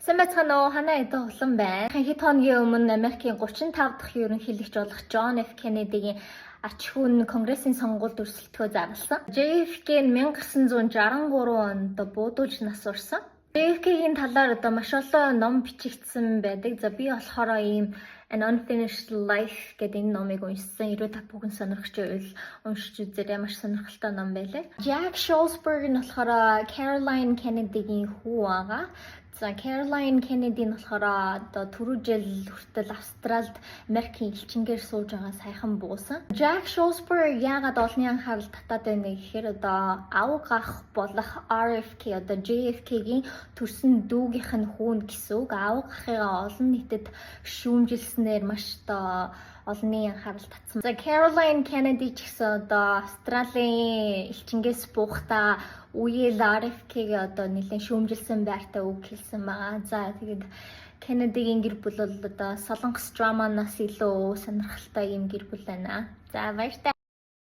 Сэмбацхано ханаа эдэ улан байна. Хэд хоногийн өмнө Америкийн 35 дахь ерөнхийлөгч болох John F. Kennedy-гийн ач хүн Конгрессийн сонгуульд өрсөлдөхөө зарласан. JFK нь 1963 онд буудуулж нас урсан. JFK-гийн талаар маш олон ном бичигдсэн байдаг. За би болохоор ийм An Unfinished Life гэдэг энэ номыг уншсан. 95 бүхэн сонирхож байвал уншиж үзээрэй. Маш сонирхолтой ном байлээ. Jack Schulzberg нь болохоор Caroline Kennedy-гийн хүү байгаа. За Caroline Kennedy нь болохоор түрүү жил хүртэл Австралид Америкийн элчингээр сууж байгаа саяхан буусан. Jack Schulzberg яагаад олонний анхаарал татаад байна гэхээр авга ах болох RFK JFK-гийн төрсөн дүүгийнх нь хүүн гэсэн үг. Авга ахыгаа олон нийтэд шүүмжилснээр маш олонний анхаарал татсан. За Caroline Kennedy ч гэсэн Австралийн элчингээс буухтаа үеэл RFK-г нэлээд шүүмжилсэн байртаа үг хэлсэн байгаа. За тэгээд Kennedy-гийн гэр бүл бол Солонгос драманаас илүү сонирхолтой юм гэр бүл байна. За баяртай.